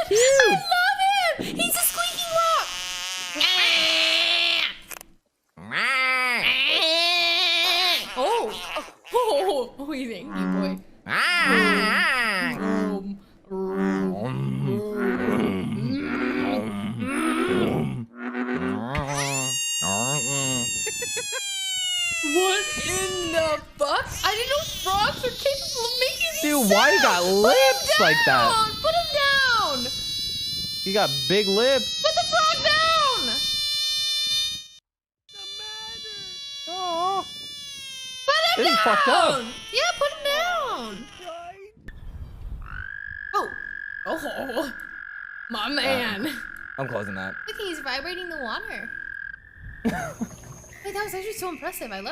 cute. I love him. He's a squeaky rock. Oh, he's angry, boy. What in the fuck? I didn't know frogs are capable of making these Dude, why you got lips like that? Put him down! You got big lips. Put the frog down! Oh, Put him this is down! fucked up. Yeah, put him down! Oh, my man. I'm closing that. Look, he's vibrating the water. Wait, that was actually so impressive. I love